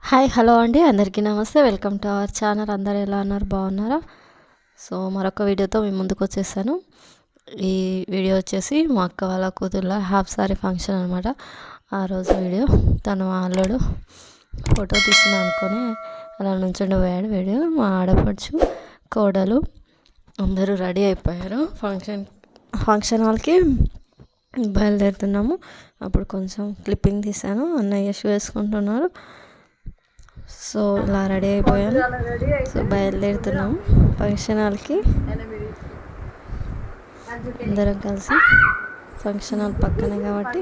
Hi hello అండి, అందరికీ నమస్తే. Welcome to our channel. అందరు ఎలా ఉన్నారు, బాగున్నారా? సో మరొక వీడియోతో మీ ముందుకు వచ్చేసాను. ఈ వీడియో వచ్చేసి మా అక్క వాళ్ళ కూతుర్ల హాఫ్ సారీ ఫంక్షన్ అనమాట. ఆ రోజు వీడియో తను మా అల్లుడు ఫోటో తీసిన అనుకొని అలా నుంచుండి పోయాడు. వీడియో మా ఆడపడుచు కోడలు అందరూ రెడీ అయిపోయారు. ఫంక్షన్ హాల్కి బయలుదేరుతున్నాము. అప్పుడు కొంచెం క్లిప్పింగ్ తీశాను. అన్నయ్య షూ వేసుకుంటున్నారు. సో ఇలా రెడీ అయిపోయాను. సో బయలుదేరుతున్నాము ఫంక్షన్ హాల్కి. అందరం కలిసి ఫంక్షన్ హాల్ పక్కనే కాబట్టి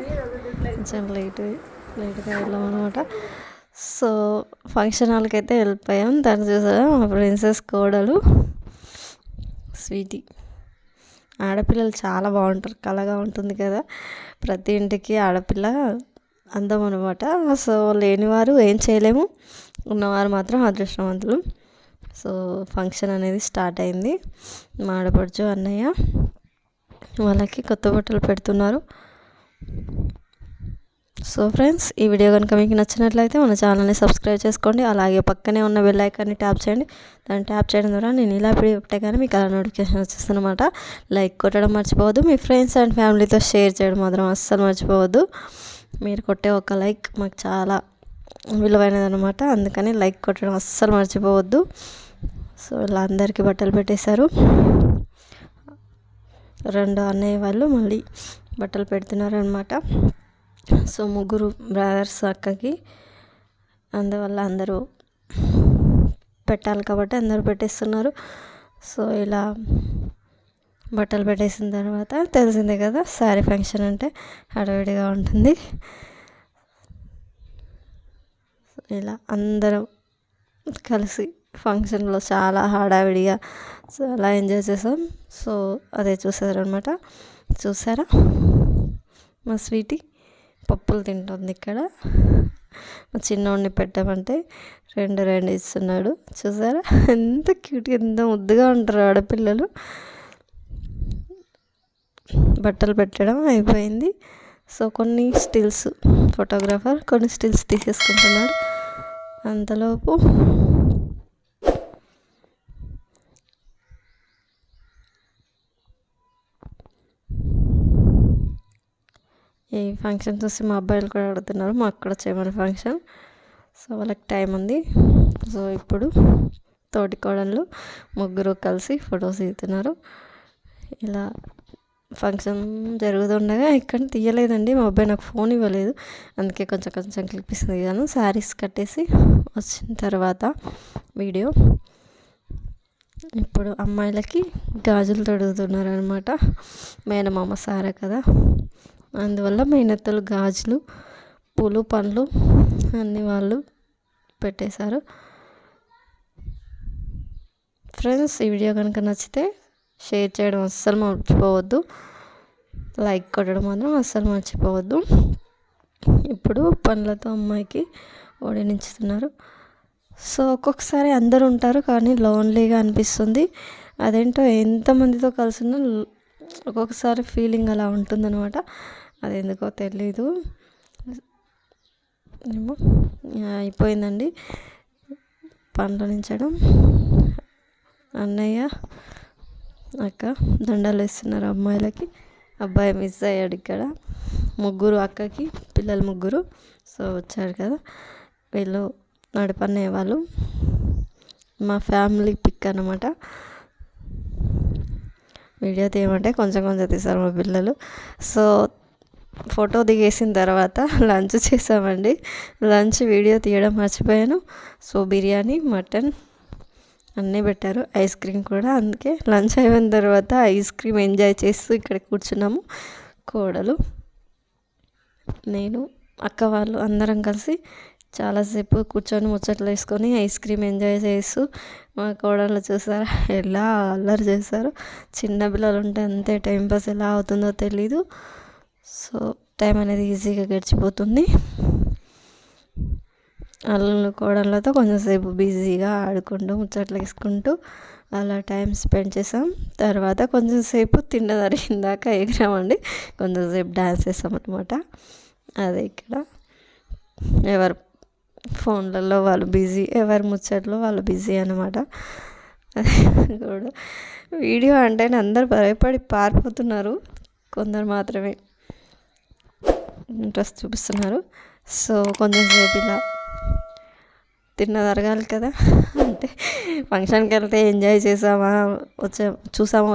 కొంచెం లేట్గా వెళ్ళాం అనమాట. సో ఫంక్షన్ హాల్కి అయితే వెళ్ళిపోయాం. తను చూసారా మా ప్రిన్సెస్ కోడలు స్వీటీ. ఆడపిల్లలు చాలా బాగుంటారు, కళగా ఉంటుంది కదా. ప్రతి ఇంటికి ఆడపిల్ల అందం అనమాట. సో లేనివారు ఏం చేయలేము, ఉన్నవారు మాత్రం అదృష్టవంతులు. సో ఫంక్షన్ అనేది స్టార్ట్ అయింది. మా ఆడపడుచు అన్నయ్య వాళ్ళకి కొత్త బట్టలు పెడుతున్నారు. సో ఫ్రెండ్స్, ఈ వీడియో కనుక మీకు నచ్చినట్లయితే మన ఛానల్ని సబ్స్క్రైబ్ చేసుకోండి. అలాగే పక్కనే ఉన్న బెల్ ఐకాన్ని ట్యాప్ చేయండి. దాన్ని ట్యాప్ చేయడం ద్వారా నేను ఇలా వీడియో పెట్టే కానీ మీకు అలా నోటిఫికేషన్ వచ్చేస్తుందన్నమాట. లైక్ కొట్టడం మర్చిపోవద్దు. మీ ఫ్రెండ్స్ అండ్ ఫ్యామిలీతో షేర్ చేయడం మాత్రం అస్సలు మర్చిపోవద్దు. మీరు కొట్టే ఒక లైక్ మాకు చాలా విలువైనది అనమాట. అందుకని లైక్ కొట్టడం అస్సలు మర్చిపోవద్దు. సో ఇలా అందరికీ బట్టలు పెట్టేశారు. రెండు అన్నయ్య వాళ్ళు మళ్ళీ బట్టలు పెడుతున్నారు అనమాట. సో ముగ్గురు బ్రదర్స్ అక్కకి, అందువల్ల అందరూ పెట్టాలి కాబట్టి అందరూ పెట్టేస్తున్నారు. సో ఇలా బట్టలు పెట్టేసిన తర్వాత తెలిసిందే కదా, శారీ ఫంక్షన్ అంటే హడావిడిగా ఉంటుంది. ఇలా అందరం కలిసి ఫంక్షన్లో చాలా హడావిడిగా చాలా ఎంజాయ్ చేసాం. సో అదే చూసారనమాట. చూసారా మా స్వీటీ పప్పులు తింటుంది ఇక్కడ. మా చిన్నోడిని పెట్టామంటే రెండు ఇస్తున్నాడు. చూసారా ఎంత క్యూట్గా, ఎంత ముద్దుగా ఉంటారు ఆడపిల్లలు. బట్టలు పెట్టడం అయిపోయింది. సో కొన్ని స్టిల్స్, ఫోటోగ్రాఫర్ కొన్ని స్టిల్స్ తీసేసుకుంటున్నాడు. అంతలోపు ఈ ఫంక్షన్ చూసి మా అబ్బాయిలు కూడా అడుగుతున్నారు, మాకు కూడా చేయమని ఫంక్షన్. సో వాళ్ళకి టైం ఉంది. సో ఇప్పుడు తోటి కోడళ్ళు ముగ్గురు కలిసి ఫొటోస్ తీస్తున్నారు. ఇలా ఫంక్షన్ జరుగుతుండగా ఇక్కడ తీయలేదండి, మా అబ్బాయి నాకు ఫోన్ ఇవ్వలేదు. అందుకే కొంచెం క్లిప్స్ దిగాను. శారీస్ కట్టేసి వచ్చిన తర్వాత వీడియో. ఇప్పుడు అమ్మాయిలకి గాజులు తొడుగుతున్నారు అనమాట. మేనమామ సారా కదా, అందువల్ల మేనత్తలు గాజులు, పూలు, పండ్లు అన్నీ వాళ్ళు పెట్టేశారు. ఫ్రెండ్స్, ఈ వీడియో కనుక నచ్చితే షేర్ చేయడం అస్సలు మర్చిపోవద్దు. లైక్ కొట్టడం మాత్రం అస్సలు మర్చిపోవద్దు. ఇప్పుడు పండ్లతో అమ్మాయికి ఓడినించుతున్నారు. సో ఒక్కొక్కసారి అందరు ఉంటారు కానీ లోన్లీగా అనిపిస్తుంది. అదేంటో ఎంతమందితో కలిసినా ఒక్కొక్కసారి ఫీలింగ్ అలా ఉంటుందన్నమాట. అది ఎందుకో తెలీదు. ఏమో అయిపోయిందండి పండ్లు నించడం. అన్నయ్య అక్క దండలు వేస్తున్నారు అమ్మాయిలకి. అబ్బాయి మిస్ అయ్యాడు ఇక్కడ. ముగ్గురు అక్కకి పిల్లలు ముగ్గురు. సో వచ్చారు కదా, వీళ్ళు నడపనే వాళ్ళు మా ఫ్యామిలీ పిక్ అన్నమాట. వీడియో తీయమంటే కొంచెం తీశారు మా పిల్లలు. సో ఫోటో దిగేసిన తర్వాత లంచ్ చేసామండి. లంచ్ వీడియో తీయడం మర్చిపోయాను. సో బిర్యానీ, మటన్ అన్నీ పెట్టారు, ఐస్ క్రీమ్ కూడా. అందుకే లంచ్ అయిన తర్వాత ఐస్ క్రీమ్ ఎంజాయ్ చేస్తూ ఇక్కడ కూర్చున్నాము. కోడలు, నేను, అక్క వాళ్ళు అందరం కలిసి చాలాసేపు కూర్చొని ముచ్చట్లు వేసుకొని ఐస్ క్రీమ్ ఎంజాయ్ చేస్తూ మా కోడళ్ళు చూసారా ఎలా అల్లరి చేశారు. చిన్న పిల్లలు ఉంటే అంతే, టైంపాస్ ఎలా అవుతుందో తెలీదు. సో టైం అనేది ఈజీగా గడిచిపోతుంది. అల్లుళ్ళు కోడళ్ళతో కొంచెంసేపు బిజీగా ఆడుకుంటూ ముచ్చట్లు వేసుకుంటూ అలా టైం స్పెండ్ చేసాం. తర్వాత కొంచెంసేపు తిన్నదరిగిందాక ఎగిరామండి. కొంచెంసేపు డ్యాన్స్ చేసాం అనమాట. అదే ఇక్కడ ఎవరు ఫోన్లలో వాళ్ళు బిజీ, ఎవరి ముచ్చట్లో వాళ్ళు బిజీ అనమాట. కూడా వీడియో అంటేనే అందరు భయపడి పారిపోతున్నారు, కొందరు మాత్రమే ఇంట్రెస్ట్ చూపిస్తున్నారు. సో కొంచెం సేపు ఇలా తిన్నది అరగాలి కదా, అంటే ఫంక్షన్కి వెళ్తే ఎంజాయ్ చేసామా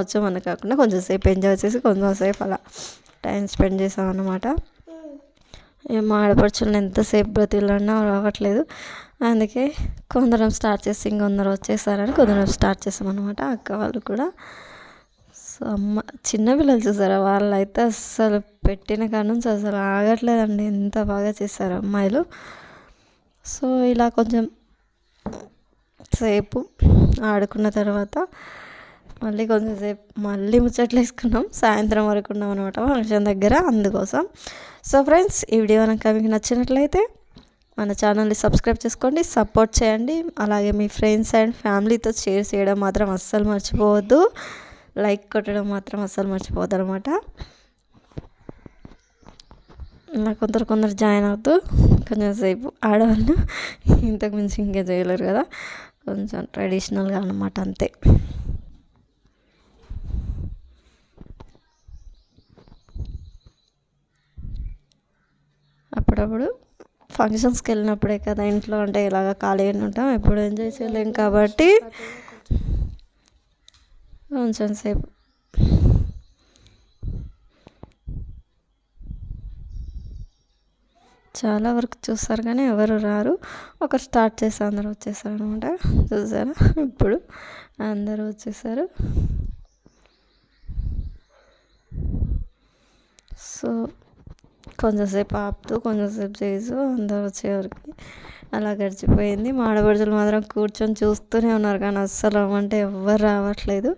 వచ్చామని కాకుండా కొంచెం సేపు ఎంజాయ్ చేసి కొంచెం సేపు అలా టైం స్పెండ్ చేసామన్నమాట. మా ఆడపడుచులను ఎంతసేపు బ్రతిలన్నా రావట్లేదు, అందుకే కొందరం స్టార్ట్ చేసి ఇంకొందరు వచ్చేసారని కొందరం స్టార్ట్ చేసామన్నమాట, అక్క వాళ్ళు కూడా. సో చిన్నపిల్లలు చూసారా, వాళ్ళు అయితే అస్సలు పెట్టిన కాడ నుంచి అసలు ఆగట్లేదండి, ఎంత బాగా చేశారు అమ్మాయిలు. సో ఇలా కొంచెం సేపు ఆడుకున్న తర్వాత మళ్ళీ కొంచెం సేపు మళ్ళీ ముచ్చట్లు వేసుకున్నాం, సాయంత్రం వరకు ఉన్నాం అనమాట ఫంక్షన్ దగ్గర, అందుకోసం. సో ఫ్రెండ్స్, ఈ వీడియో కనుక మీకు నచ్చినట్లయితే మన ఛానల్ని సబ్స్క్రైబ్ చేసుకోండి, సపోర్ట్ చేయండి. అలాగే మీ ఫ్రెండ్స్ అండ్ ఫ్యామిలీతో షేర్ చేయడం మాత్రం అస్సలు మర్చిపోవద్దు, లైక్ కొట్టడం మాత్రం అస్సలు మర్చిపోవద్దు అనమాట. నాకు కొందరు జాయిన్ అవుతూ కొంచెం సేపు ఆడవాళ్ళు ఇంతకు మించి ఇంకా చేయలేరు కదా, కొంచెం ట్రెడిషనల్గా అనమాట, అంతే. అప్పుడప్పుడు ఫంక్షన్స్కి వెళ్ళినప్పుడే కదా, ఇంట్లో అంటే ఇలాగ ఖాళీగానే ఉంటాం, ఎప్పుడు ఎంజాయ్ చేయలేం కాబట్టి కొంచెం సేపు చాలా వరకు చూస్తారు కానీ ఎవరు రారు, ఒకరు స్టార్ట్ చేసి అందరూ వచ్చేసారు అనమాట. చూసారా, ఇప్పుడు అందరూ వచ్చేసారు. సో కొంచెంసేపు ఆపుతూ కొంచెంసేపు చేస్తూ అందరూ వచ్చేవరకు అలా గడిచిపోయింది. మా ఆడపడుచులు మాత్రం కూర్చొని చూస్తూనే ఉన్నారు, కానీ అస్సలు అంటే ఎవ్వరు రావట్లేదు.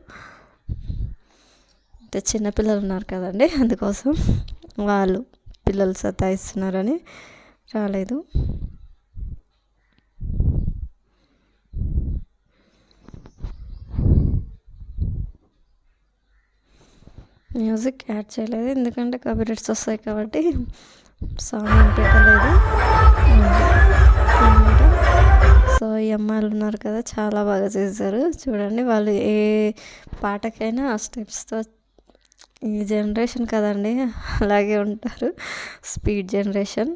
అంటే చిన్నపిల్లలు ఉన్నారు కదండి, అందుకోసం వాళ్ళు పిల్లలు సతాయిస్తున్నారని రాలేదు. మ్యూజిక్ యాడ్ చేయలేదు, ఎందుకంటే కాపీరైట్స్ వస్తాయి కాబట్టి సాంగ్ ఏం పెట్టలేదు అనమాట. సో ఈ అమ్మాయిలు ఉన్నారు కదా, చాలా బాగా చేశారు చూడండి. వాళ్ళు ఏ పాటకైనా ఆ స్టెప్స్తో, ఈ జనరేషన్ కదండి అలాగే ఉంటారు, స్పీడ్ జనరేషన్.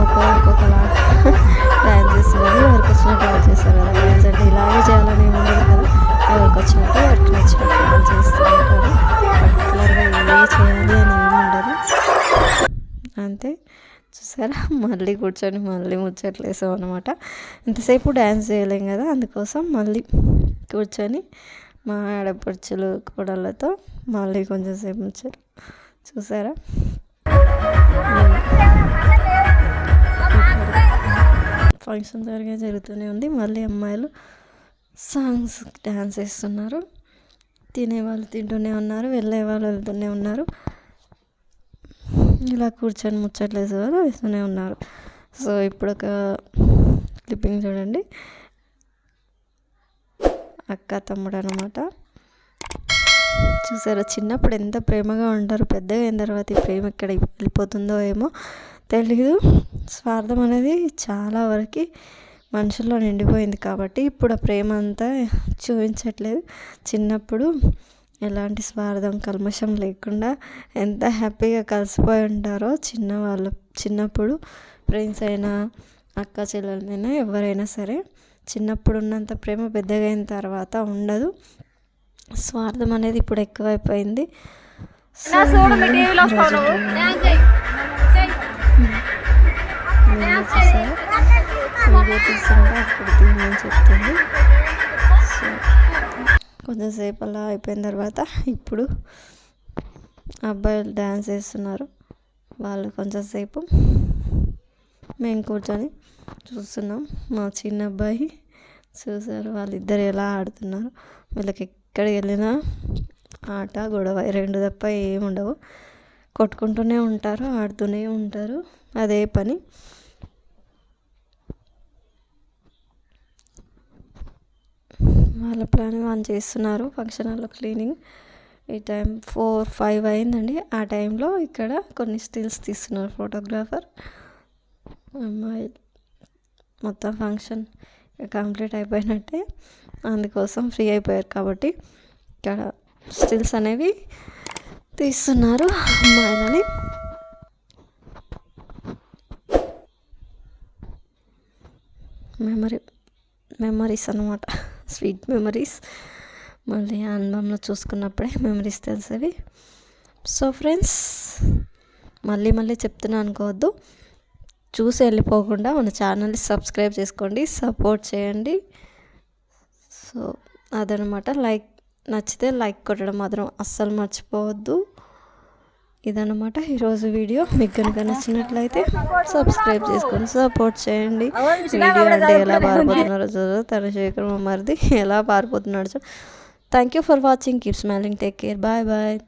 ఒక్కొక్కలా డ్యాన్స్ చేస్తున్నారు, ఎవరికి వచ్చినట్టు వాళ్ళు చేస్తారు కదా. డ్యాన్స్ అంటే ఇలాగే చేయాలని ఏమి ఉండదు కదా, ఎవరికి వచ్చినట్టు ఎవరికి నచ్చినట్టు వాళ్ళు చేస్తూ ఉంటారు, పర్టికులర్గా ఇవే చేయాలి అని ఏమి ఉండదు, అంతే. చూసారా, మళ్ళీ కూర్చొని మళ్ళీ ముచ్చట్లు వేసాం అనమాట. ఇంతసేపు డ్యాన్స్ చేయలేం కదా, అందుకోసం మళ్ళీ కూర్చొని మా ఆడపడుచులు కోడళ్ళతో మళ్ళీ కొంచెం సేపు ముచ్చట్లు. చూసారా, ఫంక్షన్ జరుగుతూనే ఉంది, మళ్ళీ అమ్మాయిలు సాంగ్స్ డ్యాన్స్ వేస్తున్నారు, తినేవాళ్ళు తింటూనే ఉన్నారు, వెళ్ళేవాళ్ళు వెళ్తూనే ఉన్నారు, ఇలా కూర్చొని ముచ్చట్లు వేసేవాళ్ళు వేస్తూనే ఉన్నారు. సో ఇప్పుడు ఒక క్లిప్పింగ్ చూడండి, అక్క తమ్ముడు అనమాట. చూసారా, చిన్నప్పుడు ఎంత ప్రేమగా ఉంటారు, పెద్దగా అయిన తర్వాత ఈ ప్రేమ ఎక్కడ వెళ్ళిపోతుందో ఏమో తెలీదు. స్వార్థం అనేది చాలా వరకు మనుషుల్లో నిండిపోయింది కాబట్టి ఇప్పుడు ఆ ప్రేమ అంతా చూపించట్లేదు. చిన్నప్పుడు ఎలాంటి స్వార్థం కల్మషం లేకుండా ఎంత హ్యాపీగా కలిసిపోయి ఉంటారో చిన్నవాళ్ళు. చిన్నప్పుడు ఫ్రెండ్స్ అయినా అక్క చెల్లెలైనా ఎవరైనా సరే చిన్నప్పుడు ఉన్నంత ప్రేమ పెద్దగా అయిన తర్వాత ఉండదు. స్వార్థం అనేది ఇప్పుడు ఎక్కువైపోయింది. వీడియో తీసుకుంటే అక్కడ తీయమని చెప్తుంది. సో కొంచెంసేపు అలా అయిపోయిన తర్వాత ఇప్పుడు అబ్బాయిలు డ్యాన్స్ వేస్తున్నారు. వాళ్ళు కొంచెంసేపు మేము కూర్చొని చూస్తున్నాం. మా చిన్న అబ్బాయి చూసారు వాళ్ళిద్దరు ఎలా ఆడుతున్నారు. వీళ్ళకి ఎక్కడికి వెళ్ళినా ఆట గొడవ రెండు తప్ప ఏముండవు. కొట్టుకుంటూనే ఉంటారు, ఆడుతూనే ఉంటారు, అదే పని. వాళ్ళ ప్లాన్ వాళ్ళు చేస్తున్నారు. ఫంక్షన్ హాల్లో క్లీనింగ్ ఈ టైం 4-5 అయిందండి. ఆ టైంలో ఇక్కడ కొన్ని స్టిల్స్ తీస్తున్నారు ఫోటోగ్రాఫర్. అమ్మాయి మొత్తం ఫంక్షన్ కంప్లీట్ అయిపోయినట్టే, అందుకోసం ఫ్రీ అయిపోయారు కాబట్టి ఇక్కడ స్టిల్స్ అనేవి తీస్తున్నారు అమ్మాయిలని. మెమరీస్ అన్నమాట, స్వీట్ మెమరీస్. మళ్ళీ ఆల్బంలో చూసుకున్నప్పుడే మెమరీస్ తెలిసేవి. సో ఫ్రెండ్స్, మళ్ళీ చెప్తున్నా అనుకోవద్దు, చూసి వెళ్ళిపోకుండా మన ఛానల్ని సబ్స్క్రైబ్ చేసుకోండి, సపోర్ట్ చేయండి. సో అదనమాట. నచ్చితే లైక్ కొట్టడం మాత్రం అస్సలు మర్చిపోవద్దు. ఇదన్నమాట ఈరోజు వీడియో. మీకు కనుక నచ్చినట్లయితే సబ్స్క్రైబ్ చేసుకొని సపోర్ట్ చేయండి. వీడియో అంటే ఎలా పారిపోతున్నారో చూద్దాం. తనుశేఖర్ మా మరిది ఎలా పారిపోతున్నాడు. Thank you for watching. Keep smiling. Take care. Bye.